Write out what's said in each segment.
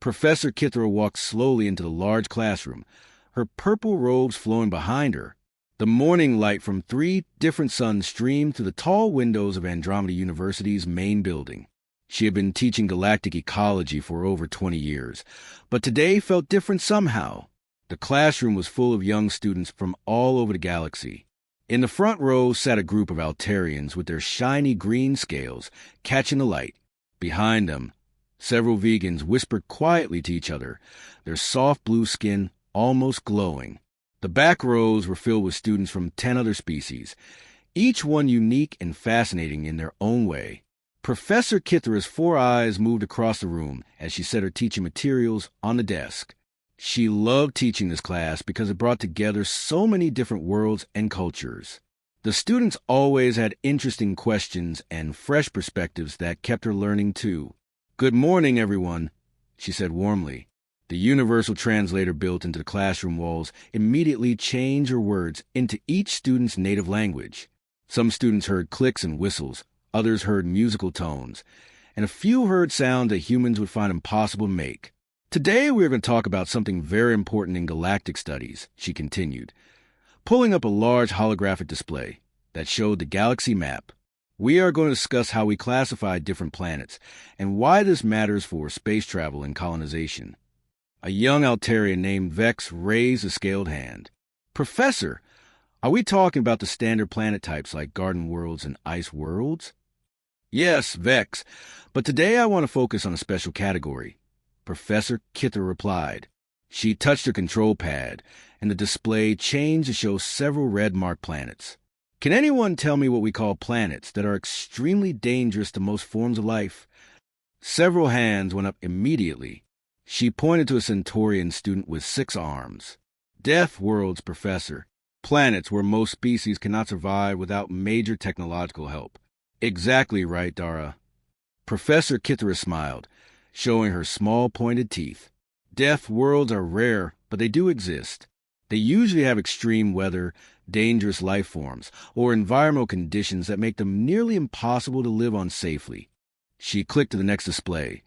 Professor Kithra walked slowly into the large classroom, her purple robes flowing behind her. The morning light from 3 different suns streamed through the tall windows of Andromeda University's main building. She had been teaching galactic ecology for over 20 years, but today felt different somehow. The classroom was full of young students from all over the galaxy. In the front row sat a group of Altarians with their shiny green scales catching the light. Behind them, several vegans whispered quietly to each other, their soft blue skin almost glowing. The back rows were filled with students from 10 other species, each one unique and fascinating in their own way. Professor Kithra's 4 eyes moved across the room as she set her teaching materials on the desk. She loved teaching this class because it brought together so many different worlds and cultures. The students always had interesting questions and fresh perspectives that kept her learning too. "Good morning, everyone," she said warmly. The universal translator built into the classroom walls immediately changed her words into each student's native language. Some students heard clicks and whistles, others heard musical tones, and a few heard sounds that humans would find impossible to make. "Today we're going to talk about something very important in galactic studies," she continued, pulling up a large holographic display that showed the galaxy map. "We are going to discuss how we classify different planets and why this matters for space travel and colonization." A young Altarian named Vex raised a scaled hand. "Professor, are we talking about the standard planet types like garden worlds and ice worlds?" "Yes, Vex, but today I want to focus on a special category," Professor Kithra replied. She touched her control pad, and the display changed to show several red-marked planets. "Can anyone tell me what we call planets that are extremely dangerous to most forms of life?" Several hands went up immediately. She pointed to a Centaurian student with 6 arms. "Deathworlds, Professor. Planets where most species cannot survive without major technological help." "Exactly right, Dara." Professor Kithra smiled, showing her small pointed teeth. "Death worlds are rare, but they do exist. They usually have extreme weather, dangerous life forms, or environmental conditions that make them nearly impossible to live on safely." She clicked to the next display,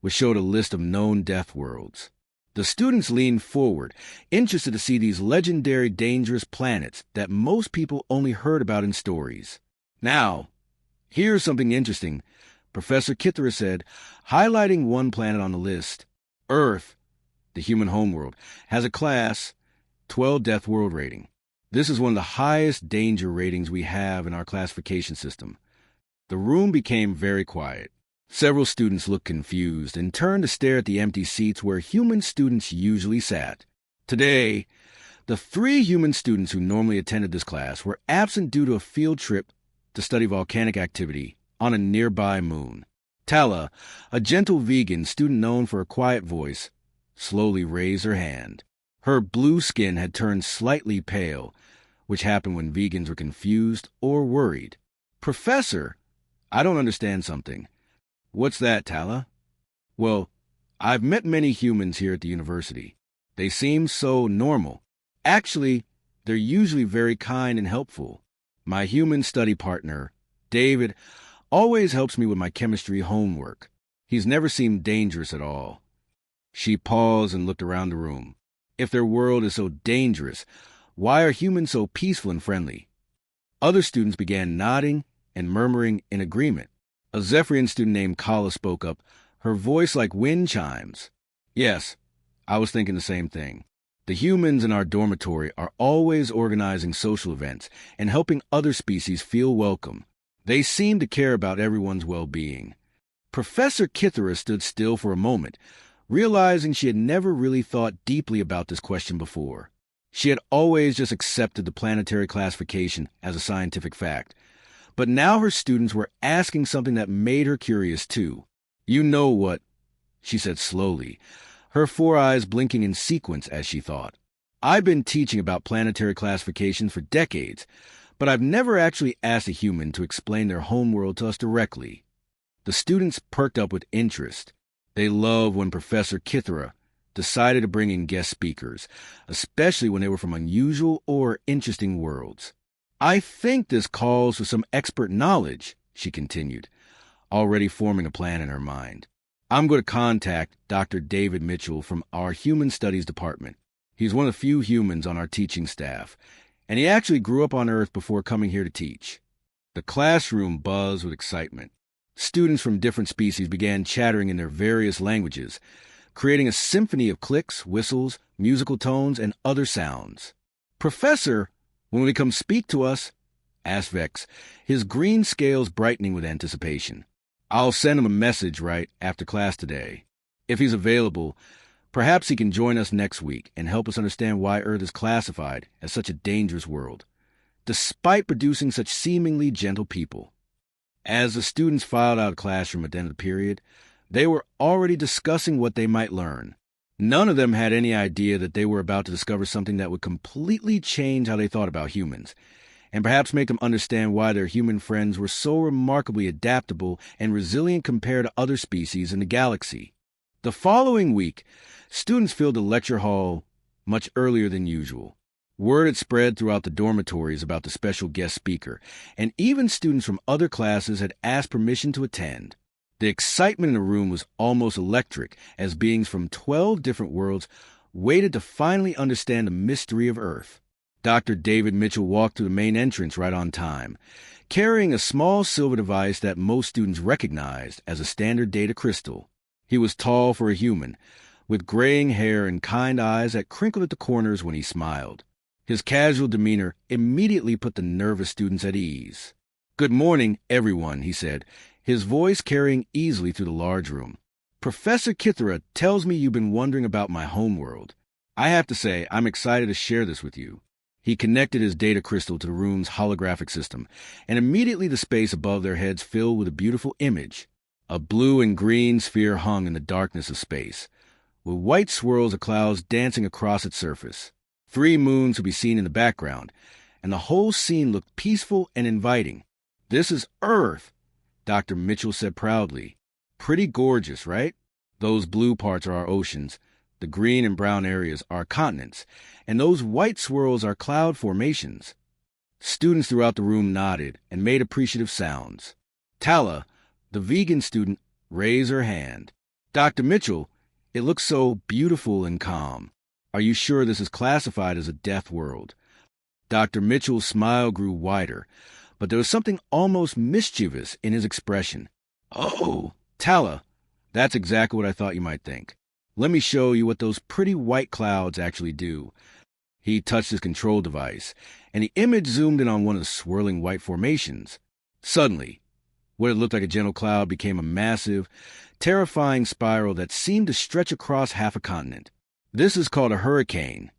which showed a list of known death worlds. The students leaned forward, interested to see these legendary dangerous planets that most people only heard about in stories. "Now, here's something interesting," Professor Kithra said, highlighting one planet on the list. "Earth, the human homeworld, has a class 12 death world rating. This is one of the highest danger ratings we have in our classification system." The room became very quiet. Several students looked confused and turned to stare at the empty seats where human students usually sat. Today, the 3 human students who normally attended this class were absent due to a field trip to study volcanic activity on a nearby moon. Tala, a gentle vegan student known for her quiet voice, slowly raised her hand. Her blue skin had turned slightly pale, which happened when vegans were confused or worried. "Professor, I don't understand something." "What's that, Tala?" "Well, I've met many humans here at the university. They seem so normal. Actually, they're usually very kind and helpful. My human study partner, David, always helps me with my chemistry homework. He's never seemed dangerous at all." She paused and looked around the room. If their world is so dangerous, why are humans so peaceful and friendly? Other students began nodding and murmuring in agreement. A Zephyrian student named Kala spoke up, her voice like wind chimes. "Yes, I was thinking the same thing. The humans in our dormitory are always organizing social events and helping other species feel welcome. They seem to care about everyone's well-being." Professor Kithra stood still for a moment, realizing she had never really thought deeply about this question before. She had always just accepted the planetary classification as a scientific fact. But now her students were asking something that made her curious too. "You know what?" she said slowly, her 4 eyes blinking in sequence as she thought. "I've been teaching about planetary classification for decades, but I've never actually asked a human to explain their homeworld to us directly." The students perked up with interest. They loved when Professor Kithra decided to bring in guest speakers, especially when they were from unusual or interesting worlds. "I think this calls for some expert knowledge," she continued, already forming a plan in her mind. I'm going to contact Dr. David Mitchell from our Human Studies Department. He's one of the few humans on our teaching staff, and he actually grew up on Earth before coming here to teach. The classroom buzzed with excitement. Students from different species began chattering in their various languages, creating a symphony of clicks, whistles, musical tones, and other sounds. "Professor, when will he come speak to us?" asked Vex, his green scales brightening with anticipation. "I'll send him a message right after class today. If he's available, perhaps he can join us next week and help us understand why Earth is classified as such a dangerous world, despite producing such seemingly gentle people." As the students filed out of the classroom at the end of the period, they were already discussing what they might learn. None of them had any idea that they were about to discover something that would completely change how they thought about humans, and perhaps make them understand why their human friends were so remarkably adaptable and resilient compared to other species in the galaxy. The following week, students filled the lecture hall much earlier than usual. Word had spread throughout the dormitories about the special guest speaker, and even students from other classes had asked permission to attend. The excitement in the room was almost electric as beings from 12 different worlds waited to finally understand the mystery of Earth. Dr. David Mitchell walked through the main entrance right on time, carrying a small silver device that most students recognized as a standard data crystal. He was tall for a human, with graying hair and kind eyes that crinkled at the corners when he smiled. His casual demeanor immediately put the nervous students at ease. "Good morning, everyone," he said, his voice carrying easily through the large room. "Professor Kithara tells me you've been wondering about my homeworld. I have to say, I'm excited to share this with you." He connected his data crystal to the room's holographic system, and immediately the space above their heads filled with a beautiful image. A blue and green sphere hung in the darkness of space, with white swirls of clouds dancing across its surface. 3 moons could be seen in the background, and the whole scene looked peaceful and inviting. "This is Earth," Dr. Mitchell said proudly. "Pretty gorgeous, right? Those blue parts are our oceans, the green and brown areas are continents, and those white swirls are cloud formations." Students throughout the room nodded and made appreciative sounds. Tala, the vegan student, raised her hand. "Dr. Mitchell, it looks so beautiful and calm. Are you sure this is classified as a death world?" Dr. Mitchell's smile grew wider, but there was something almost mischievous in his expression. "Oh, Tala, that's exactly what I thought you might think. Let me show you what those pretty white clouds actually do." He touched his control device, and the image zoomed in on one of the swirling white formations. Suddenly, what had looked like a gentle cloud became a massive, terrifying spiral that seemed to stretch across half a continent. "This is called a hurricane,"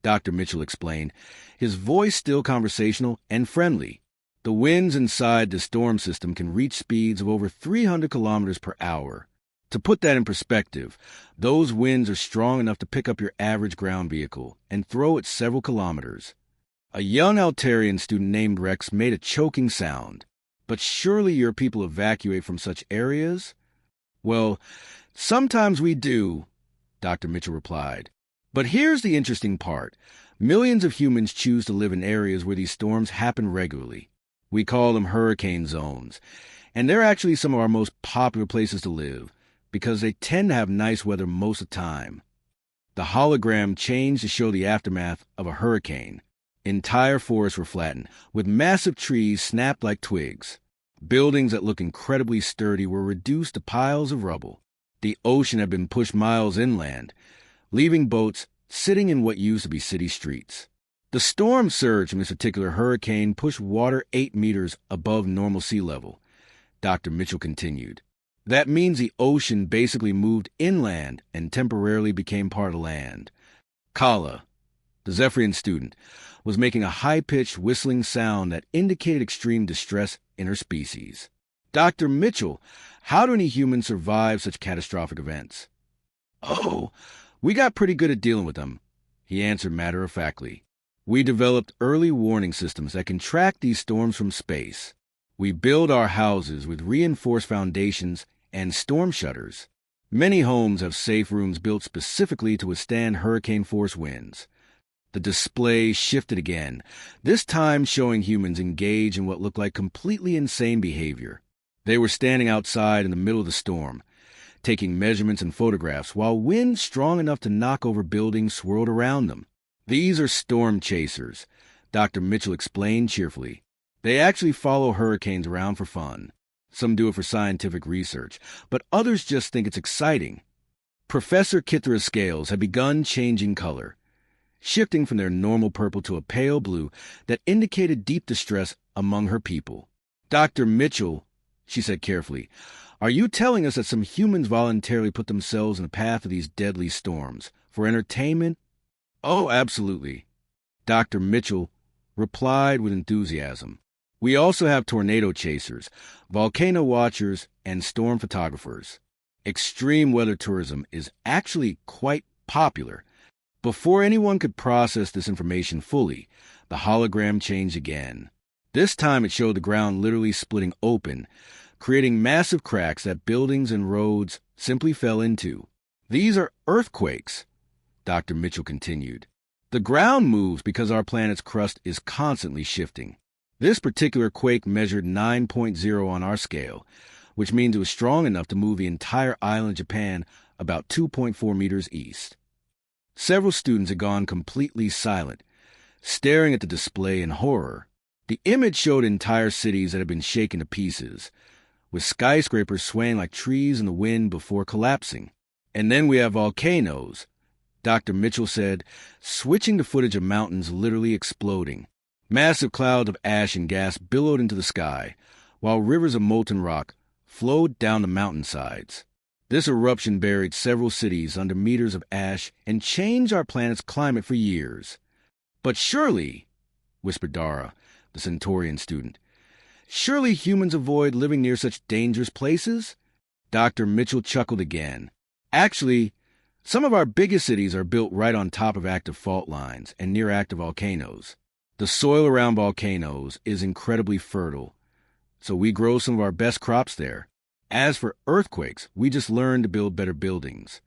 Dr. Mitchell explained, his voice still conversational and friendly. "The winds inside the storm system can reach speeds of over 300 kilometers per hour. To put that in perspective, those winds are strong enough to pick up your average ground vehicle and throw it several kilometers." A young Altarian student named Rex made a choking sound. "But surely your people evacuate from such areas?" "Well, sometimes we do," Dr. Mitchell replied. "But here's the interesting part. Millions of humans choose to live in areas where these storms happen regularly. We call them hurricane zones, and they're actually some of our most popular places to live because they tend to have nice weather most of the time." The hologram changed to show the aftermath of a hurricane. Entire forests were flattened, with massive trees snapped like twigs. Buildings that looked incredibly sturdy were reduced to piles of rubble. The ocean had been pushed miles inland, leaving boats sitting in what used to be city streets. The storm surge from this particular hurricane pushed water 8 meters above normal sea level, Dr. Mitchell continued. That means the ocean basically moved inland and temporarily became part of land. Kala, the Zephyrian student, was making a high-pitched whistling sound that indicated extreme distress in her species. "Dr. Mitchell, how do any humans survive such catastrophic events?" "Oh, we got pretty good at dealing with them," he answered matter-of-factly. "We developed early warning systems that can track these storms from space. We build our houses with reinforced foundations and storm shutters. Many homes have safe rooms built specifically to withstand hurricane-force winds." The display shifted again, this time showing humans engaged in what looked like completely insane behavior. They were standing outside in the middle of the storm, taking measurements and photographs while wind strong enough to knock over buildings swirled around them. These are storm chasers, Dr. Mitchell explained cheerfully. They actually follow hurricanes around for fun. Some do it for scientific research, but others just think it's exciting. Professor Kithra's scales had begun changing color, shifting from their normal purple to a pale blue that indicated deep distress among her people. Dr. Mitchell, she said carefully, are you telling us that some humans voluntarily put themselves in the path of these deadly storms for entertainment? Oh, absolutely, Dr. Mitchell replied with enthusiasm. We also have tornado chasers, volcano watchers, and storm photographers. Extreme weather tourism is actually quite popular. Before anyone could process this information fully, the hologram changed again. This time it showed the ground literally splitting open, creating massive cracks that buildings and roads simply fell into. These are earthquakes, Dr. Mitchell continued. The ground moves because our planet's crust is constantly shifting. This particular quake measured 9.0 on our scale, which means it was strong enough to move the entire island of Japan about 2.4 meters east. Several students had gone completely silent, staring at the display in horror. The image showed entire cities that had been shaken to pieces, with skyscrapers swaying like trees in the wind before collapsing. And then we have volcanoes, Dr. Mitchell said, switching to footage of mountains literally exploding. Massive clouds of ash and gas billowed into the sky, while rivers of molten rock flowed down the mountainsides. This eruption buried several cities under meters of ash and changed our planet's climate for years. But surely, whispered Dara, the Centaurian student, surely humans avoid living near such dangerous places? Dr. Mitchell chuckled again. Actually, some of our biggest cities are built right on top of active fault lines and near active volcanoes. The soil around volcanoes is incredibly fertile, so we grow some of our best crops there. As for earthquakes, we just learned to build better buildings.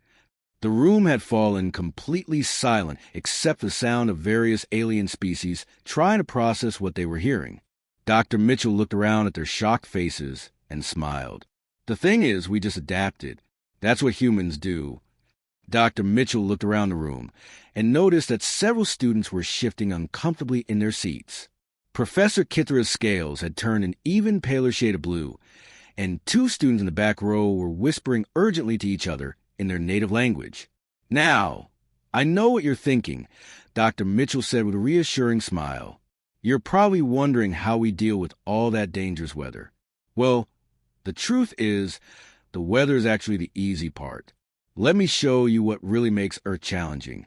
The room had fallen completely silent except for the sound of various alien species trying to process what they were hearing. Dr. Mitchell looked around at their shocked faces and smiled. The thing is, we just adapted. That's what humans do. Dr. Mitchell looked around the room and noticed that several students were shifting uncomfortably in their seats. Professor Kithra's scales had turned an even paler shade of blue, and two students in the back row were whispering urgently to each other in their native language. Now, I know what you're thinking, Dr. Mitchell said with a reassuring smile. You're probably wondering how we deal with all that dangerous weather. Well, the truth is, the weather is actually the easy part. Let me show you what really makes Earth challenging.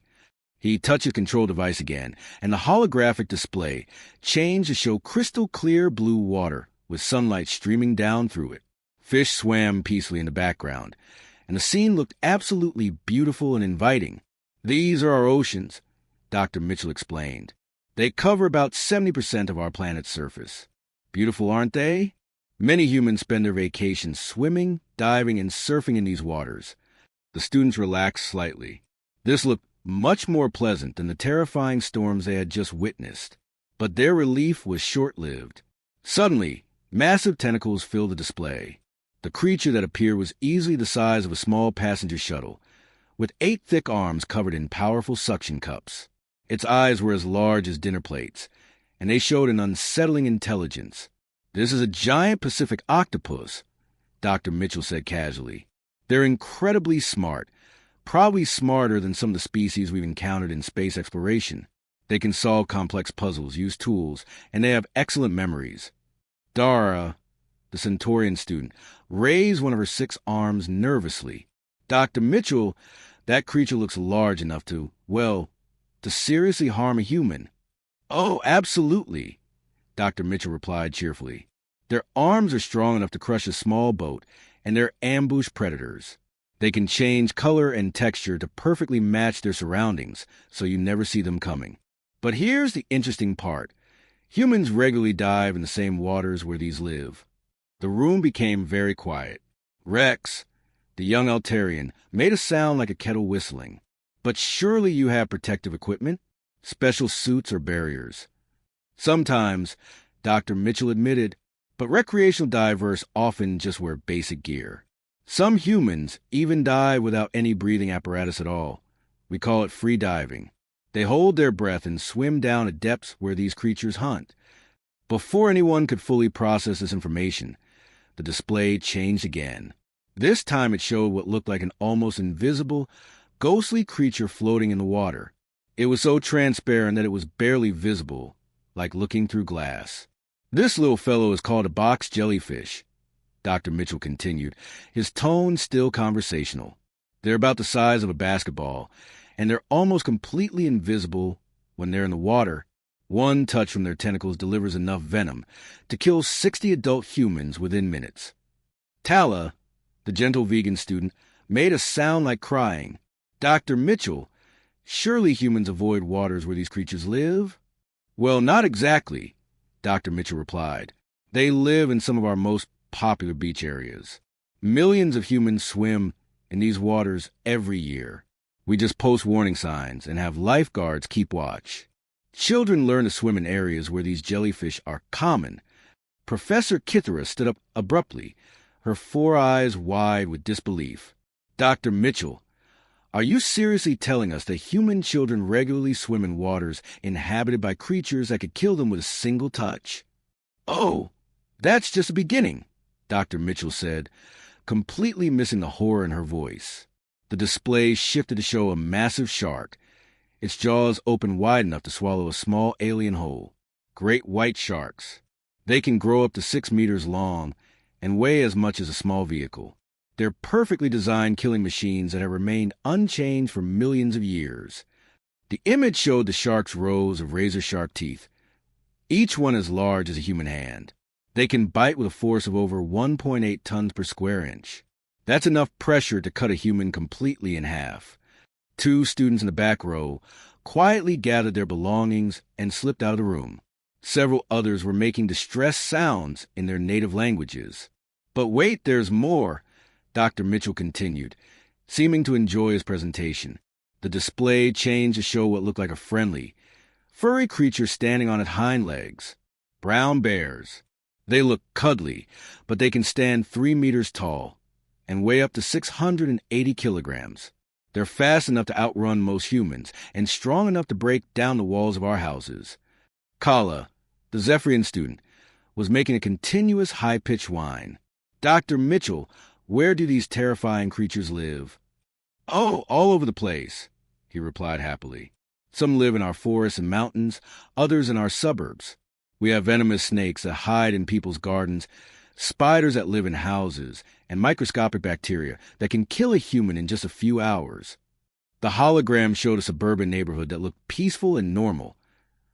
He touched his control device again, and the holographic display changed to show crystal clear blue water with sunlight streaming down through it. Fish swam peacefully in the background, and the scene looked absolutely beautiful and inviting. These are our oceans, Dr. Mitchell explained. They cover about 70% of our planet's surface. Beautiful, aren't they? Many humans spend their vacations swimming, diving, and surfing in these waters. The students relaxed slightly. This looked much more pleasant than the terrifying storms they had just witnessed. But their relief was short-lived. Suddenly, massive tentacles filled the display. The creature that appeared was easily the size of a small passenger shuttle, with 8 thick arms covered in powerful suction cups. Its eyes were as large as dinner plates, and they showed an unsettling intelligence. This is a giant Pacific octopus, Dr. Mitchell said casually. They're incredibly smart, probably smarter than some of the species we've encountered in space exploration. They can solve complex puzzles, use tools, and they have excellent memories. Dara, the Centaurian student, raised one of her 6 arms nervously. Dr. Mitchell, that creature looks large enough to, well, to seriously harm a human. Oh, absolutely, Dr. Mitchell replied cheerfully. Their arms are strong enough to crush a small boat, and they're ambush predators. They can change color and texture to perfectly match their surroundings, so you never see them coming. But here's the interesting part. Humans regularly dive in the same waters where these live. The room became very quiet. Rex, the young Altarian, made a sound like a kettle whistling. But surely you have protective equipment, special suits or barriers. Sometimes, Dr. Mitchell admitted, but recreational divers often just wear basic gear. Some humans even dive without any breathing apparatus at all. We call it free diving. They hold their breath and swim down at depths where these creatures hunt. Before anyone could fully process this information, the display changed again. This time it showed what looked like an almost invisible, ghostly creature floating in the water. It was so transparent that it was barely visible, like looking through glass. "This little fellow is called a box jellyfish," Dr. Mitchell continued, his tone still conversational. "They're about the size of a basketball, and they're almost completely invisible when they're in the water. One touch from their tentacles delivers enough venom to kill 60 adult humans within minutes." Tala, the gentle vegan student, made a sound like crying. "Dr. Mitchell, surely humans avoid waters where these creatures live?" "Well, not exactly," Dr. Mitchell replied. "They live in some of our most popular beach areas. Millions of humans swim in these waters every year. We just post warning signs and have lifeguards keep watch. Children learn to swim in areas where these jellyfish are common." Professor Kithera stood up abruptly, her 4 eyes wide with disbelief. "Dr. Mitchell, are you seriously telling us that human children regularly swim in waters inhabited by creatures that could kill them with a single touch?" "Oh, that's just the beginning," Dr. Mitchell said, completely missing the horror in her voice. The display shifted to show a massive shark, its jaws open wide enough to swallow a small alien whole. Great white sharks. They can grow up to 6 meters long and weigh as much as a small vehicle. They're perfectly designed killing machines that have remained unchanged for millions of years. The image showed the shark's rows of razor-sharp teeth, each one as large as a human hand. They can bite with a force of over 1.8 tons per square inch. That's enough pressure to cut a human completely in half. 2 students in the back row quietly gathered their belongings and slipped out of the room. Several others were making distressed sounds in their native languages. "But wait, there's more," Dr. Mitchell continued, seeming to enjoy his presentation. The display changed to show what looked like a friendly, furry creature standing on its hind legs. Brown bears. They look cuddly, but they can stand 3 meters tall and weigh up to 680 kilograms. They're fast enough to outrun most humans and strong enough to break down the walls of our houses. Kala, the Zephyrian student, was making a continuous high-pitched whine. "Dr. Mitchell, where do these terrifying creatures live?" "Oh, all over the place," he replied happily. "Some live in our forests and mountains, others in our suburbs. We have venomous snakes that hide in people's gardens, spiders that live in houses, and microscopic bacteria that can kill a human in just a few hours." The hologram showed a suburban neighborhood that looked peaceful and normal,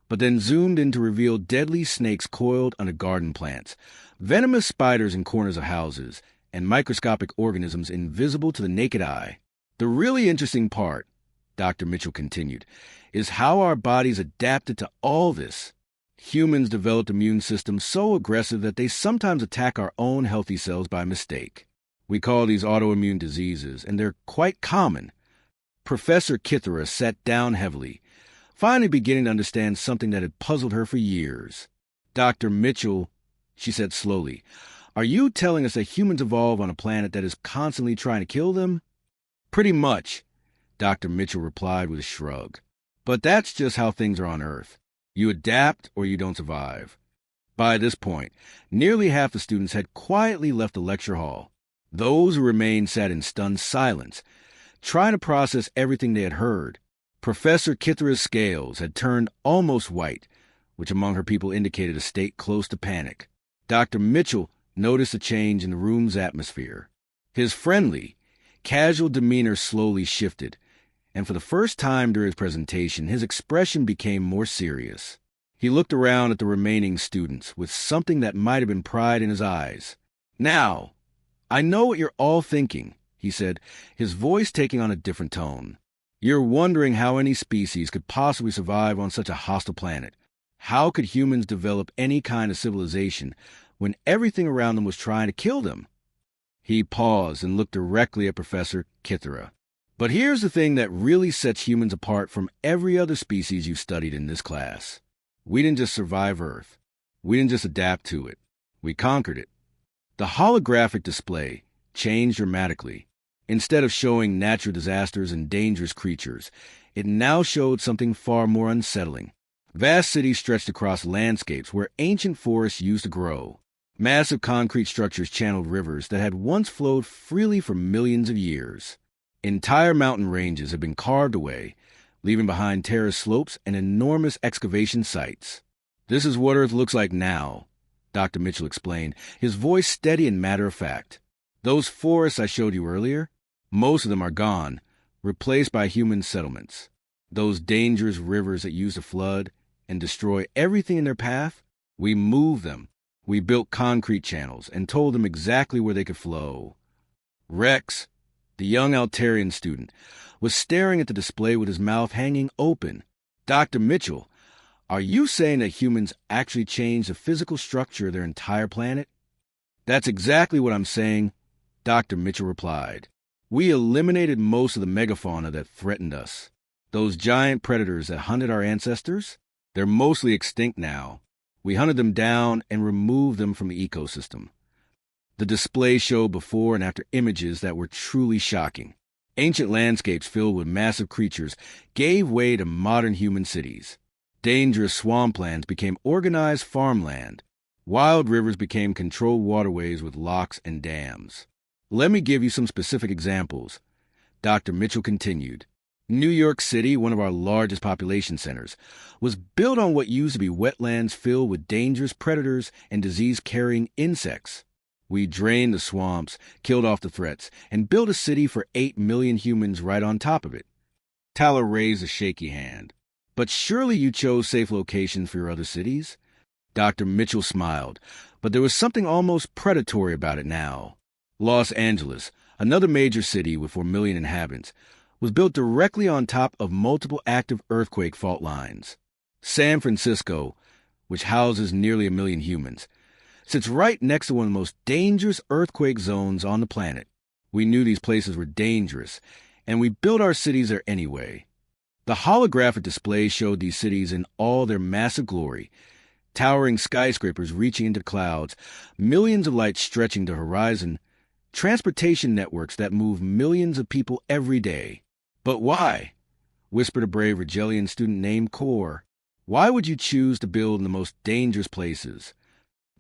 but then zoomed in to reveal deadly snakes coiled under garden plants, venomous spiders in corners of houses, and microscopic organisms invisible to the naked eye. "The really interesting part," Dr. Mitchell continued, "is how our bodies adapted to all this. Humans developed immune systems so aggressive that they sometimes attack our own healthy cells by mistake. We call these autoimmune diseases, and they're quite common." Professor Kithera sat down heavily, finally beginning to understand something that had puzzled her for years. "Dr. Mitchell," she said slowly, "are you telling us that humans evolve on a planet that is constantly trying to kill them?" "Pretty much," Dr. Mitchell replied with a shrug. "But that's just how things are on Earth. You adapt or you don't survive." By this point, nearly half the students had quietly left the lecture hall. Those who remained sat in stunned silence, trying to process everything they had heard. Professor Kithera's scales had turned almost white, which among her people indicated a state close to panic. Dr. Mitchell noticed a change in the room's atmosphere. His friendly, casual demeanor slowly shifted, and for the first time during his presentation, his expression became more serious. He looked around at the remaining students with something that might have been pride in his eyes. "Now, I know what you're all thinking," he said, his voice taking on a different tone. "You're wondering how any species could possibly survive on such a hostile planet. How could humans develop any kind of civilization when everything around them was trying to kill them?" He paused and looked directly at Professor Kithera. "But here's the thing that really sets humans apart from every other species you've studied in this class. We didn't just survive Earth. We didn't just adapt to it. We conquered it." The holographic display changed dramatically. Instead of showing natural disasters and dangerous creatures, it now showed something far more unsettling. Vast cities stretched across landscapes where ancient forests used to grow. Massive concrete structures channeled rivers that had once flowed freely for millions of years. Entire mountain ranges had been carved away, leaving behind terraced slopes and enormous excavation sites. "This is what Earth looks like now," Dr. Mitchell explained, his voice steady and matter-of-fact. "Those forests I showed you earlier, most of them are gone, replaced by human settlements. Those dangerous rivers that used to flood and destroy everything in their path, we moved them. We built concrete channels and told them exactly where they could flow." Rex, the young Altarian student, was staring at the display with his mouth hanging open. "Dr. Mitchell, are you saying that humans actually changed the physical structure of their entire planet?" "That's exactly what I'm saying," Dr. Mitchell replied. "We eliminated most of the megafauna that threatened us. Those giant predators that hunted our ancestors, they're mostly extinct now. We hunted them down and removed them from the ecosystem." The display showed before and after images that were truly shocking. Ancient landscapes filled with massive creatures gave way to modern human cities. Dangerous swamplands became organized farmland. Wild rivers became controlled waterways with locks and dams. "Let me give you some specific examples," Dr. Mitchell continued. New York City, one of our largest population centers, was built on what used to be wetlands filled with dangerous predators and disease-carrying insects. We drained the swamps, killed off the threats, and built a city for 8 million humans right on top of it. Tyler raised a shaky hand. "But surely you chose safe locations for your other cities?" Dr. Mitchell smiled, but there was something almost predatory about it now. Los Angeles, another major city with 4 million inhabitants, was built directly on top of multiple active earthquake fault lines. San Francisco, which houses nearly 1 million humans, sits right next to one of the most dangerous earthquake zones on the planet. We knew these places were dangerous, and we built our cities there anyway. The holographic display showed these cities in all their massive glory, towering skyscrapers reaching into clouds, millions of lights stretching to the horizon, transportation networks that move millions of people every day. "But why?" whispered a brave Rigelian student named Core. "Why would you choose to build in the most dangerous places?"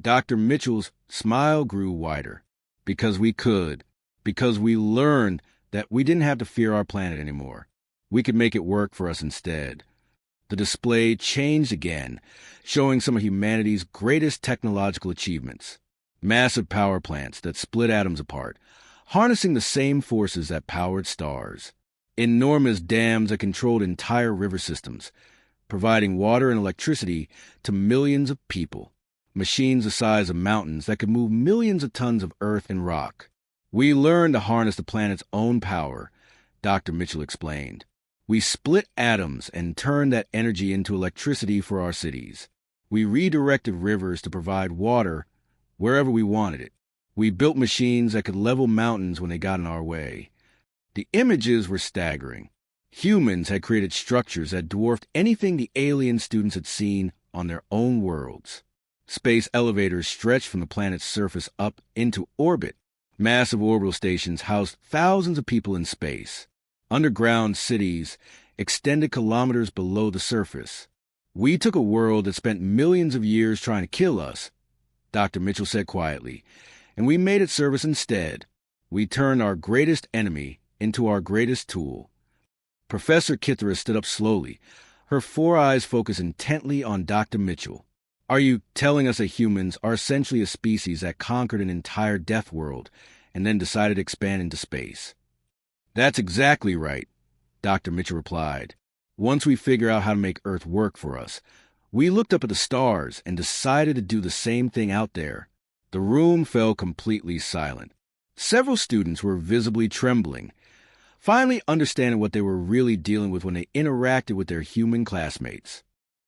Dr. Mitchell's smile grew wider. "Because we could. Because we learned that we didn't have to fear our planet anymore. We could make it work for us instead." The display changed again, showing some of humanity's greatest technological achievements. Massive power plants that split atoms apart, harnessing the same forces that powered stars. Enormous dams that controlled entire river systems, providing water and electricity to millions of people. Machines the size of mountains that could move millions of tons of earth and rock. "We learned to harness the planet's own power," Dr. Mitchell explained. "We split atoms and turned that energy into electricity for our cities. We redirected rivers to provide water wherever we wanted it. We built machines that could level mountains when they got in our way." The images were staggering. Humans had created structures that dwarfed anything the alien students had seen on their own worlds. Space elevators stretched from the planet's surface up into orbit. Massive orbital stations housed thousands of people in space. Underground cities extended kilometers below the surface. "We took a world that spent millions of years trying to kill us," Dr. Mitchell said quietly, "and we made it serve us instead. We turned our greatest enemy into our greatest tool." Professor Kithara stood up slowly, her 4 eyes focused intently on Dr. Mitchell. "Are you telling us that humans are essentially a species that conquered an entire Deathworld and then decided to expand into space?" "That's exactly right," Dr. Mitchell replied. "Once we figure out how to make Earth work for us, we looked up at the stars and decided to do the same thing out there." The room fell completely silent. Several students were visibly trembling, finally understanding what they were really dealing with when they interacted with their human classmates.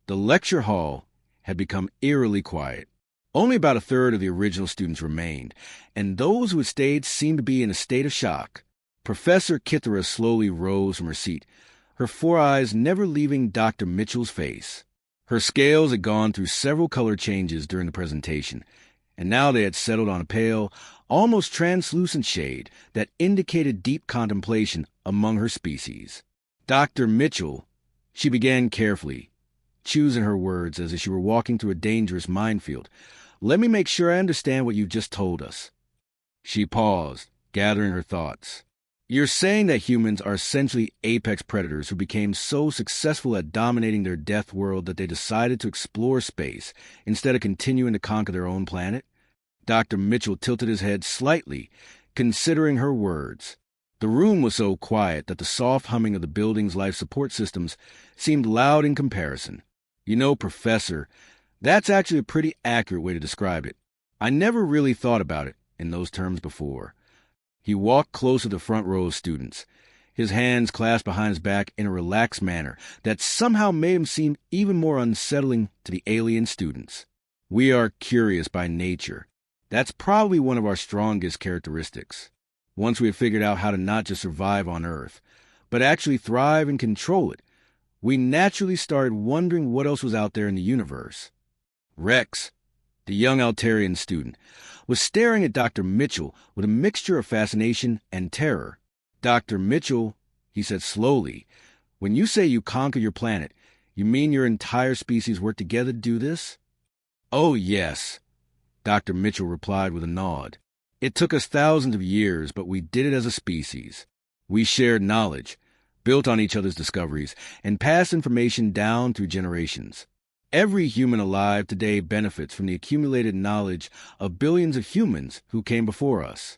The lecture hall had become eerily quiet. Only about a third of the original students remained, and those who had stayed seemed to be in a state of shock. Professor Kithara slowly rose from her seat, her 4 eyes never leaving Dr. Mitchell's face. Her scales had gone through several color changes during the presentation, and now they had settled on a pale, almost translucent shade that indicated deep contemplation among her species. Dr. Mitchell, she began carefully, choosing her words as if she were walking through a dangerous minefield. Let me make sure I understand what you've just told us. She paused, gathering her thoughts. You're saying that humans are essentially apex predators who became so successful at dominating their death world that they decided to explore space instead of continuing to conquer their own planet? Dr. Mitchell tilted his head slightly, considering her words. The room was so quiet that the soft humming of the building's life support systems seemed loud in comparison. You know, Professor, that's actually a pretty accurate way to describe it. I never really thought about it in those terms before. He walked close to the front row of students, his hands clasped behind his back in a relaxed manner that somehow made him seem even more unsettling to the alien students. We are curious by nature. That's probably one of our strongest characteristics. Once we have figured out how to not just survive on Earth, but actually thrive and control it, we naturally started wondering what else was out there in the universe. Rex, the young Altarian student, was staring at Dr. Mitchell with a mixture of fascination and terror. Dr. Mitchell, he said slowly, when you say you conquer your planet, you mean your entire species worked together to do this? Oh, yes, Dr. Mitchell replied with a nod. It took us thousands of years, but we did it as a species. We shared knowledge, built on each other's discoveries, and passed information down through generations. Every human alive today benefits from the accumulated knowledge of billions of humans who came before us.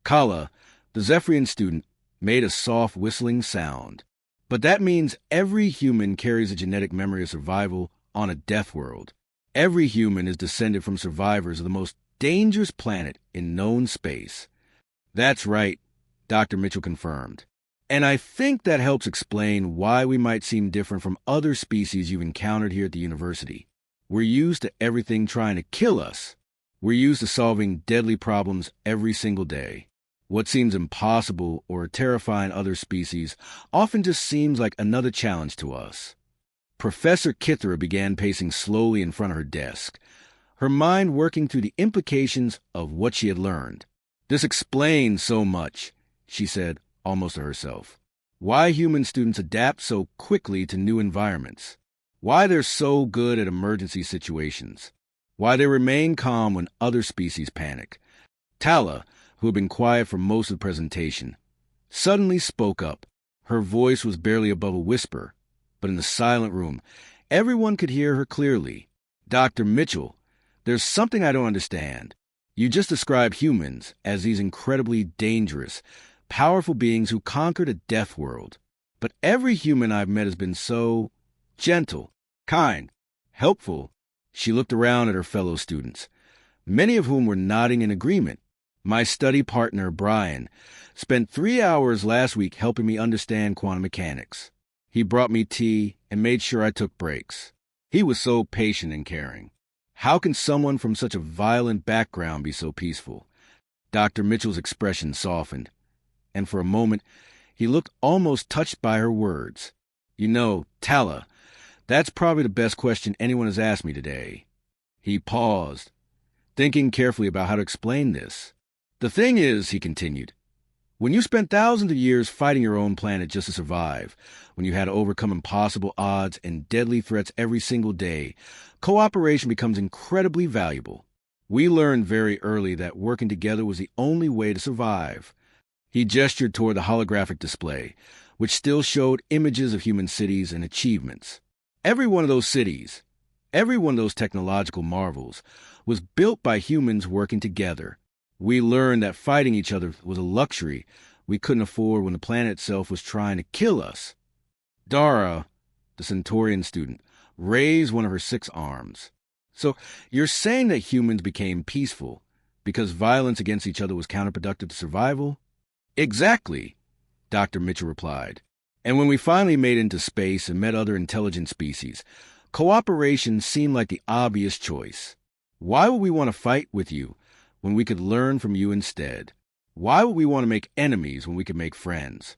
Kala, the Zephyrian student, made a soft whistling sound. But that means every human carries a genetic memory of survival on a death world. Every human is descended from survivors of the most dangerous planet in known space. That's right, Dr. Mitchell confirmed. And I think that helps explain why we might seem different from other species you've encountered here at the university. We're used to everything trying to kill us. We're used to solving deadly problems every single day. What seems impossible or terrifying other species often just seems like another challenge to us. Professor Kithra began pacing slowly in front of her desk, her mind working through the implications of what she had learned. This explains so much, she said, almost to herself. Why human students adapt so quickly to new environments. Why they're so good at emergency situations. Why they remain calm when other species panic. Tala, who had been quiet for most of the presentation, suddenly spoke up. Her voice was barely above a whisper, but in the silent room, everyone could hear her clearly. Dr. Mitchell, there's something I don't understand. You just described humans as these incredibly dangerous, powerful beings who conquered a death world. But every human I've met has been so gentle, kind, helpful. She looked around at her fellow students, many of whom were nodding in agreement. My study partner, Brian, spent 3 hours last week helping me understand quantum mechanics. He brought me tea and made sure I took breaks. He was so patient and caring. How can someone from such a violent background be so peaceful? Dr. Mitchell's expression softened, and for a moment, he looked almost touched by her words. You know, Tala, that's probably the best question anyone has asked me today. He paused, thinking carefully about how to explain this. The thing is, he continued, when you spent thousands of years fighting your own planet just to survive, when you had to overcome impossible odds and deadly threats every single day, cooperation becomes incredibly valuable. We learned very early that working together was the only way to survive. He gestured toward the holographic display, which still showed images of human cities and achievements. Every one of those cities, every one of those technological marvels, was built by humans working together. We learned that fighting each other was a luxury we couldn't afford when the planet itself was trying to kill us. Dara, the Centaurian student, raised one of her 6 arms. So you're saying that humans became peaceful because violence against each other was counterproductive to survival? Exactly, Dr. Mitchell replied. And when we finally made it into space and met other intelligent species, cooperation seemed like the obvious choice. Why would we want to fight with you when we could learn from you instead? Why would we want to make enemies when we could make friends?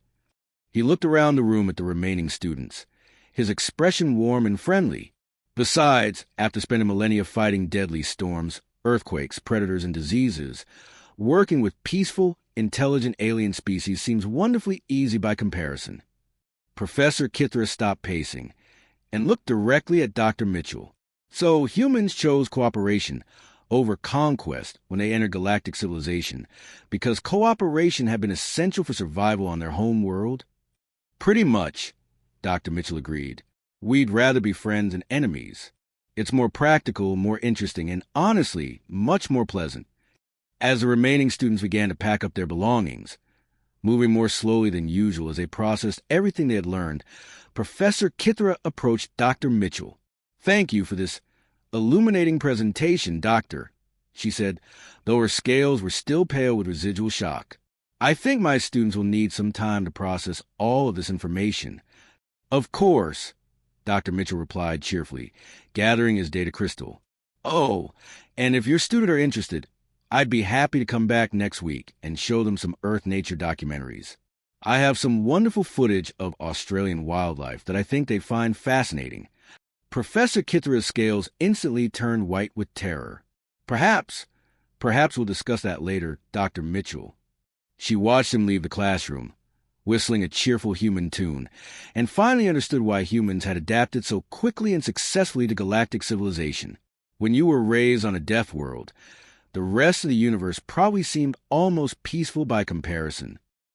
He looked around the room at the remaining students, his expression warm and friendly. Besides, after spending millennia fighting deadly storms, earthquakes, predators, and diseases, Working with peaceful, intelligent alien species seems wonderfully easy by comparison. Professor Kithra stopped pacing and looked directly at Dr. Mitchell. So humans chose cooperation over conquest when they entered galactic civilization because cooperation had been essential for survival on their home world? Pretty much, Dr. Mitchell agreed. We'd rather be friends than enemies. It's more practical, more interesting, and honestly, much more pleasant. As the remaining students began to pack up their belongings, moving more slowly than usual as they processed everything they had learned, Professor Kithra approached Dr. Mitchell. "Thank you for this illuminating presentation, Doctor," she said, though her scales were still pale with residual shock. "I think my students will need some time to process all of this information." "Of course," Dr. Mitchell replied cheerfully, gathering his data crystal. "Oh, and if your students are interested, I'd be happy to come back next week and show them some Earth nature documentaries. I have some wonderful footage of Australian wildlife that I think they find fascinating." Professor Kithra's scales instantly turned white with terror. Perhaps we'll discuss that later, Dr. Mitchell." She watched him leave the classroom, whistling a cheerful human tune, and finally understood why humans had adapted so quickly and successfully to galactic civilization. When you were raised on a Deathworld, the rest of the universe probably seemed almost peaceful by comparison.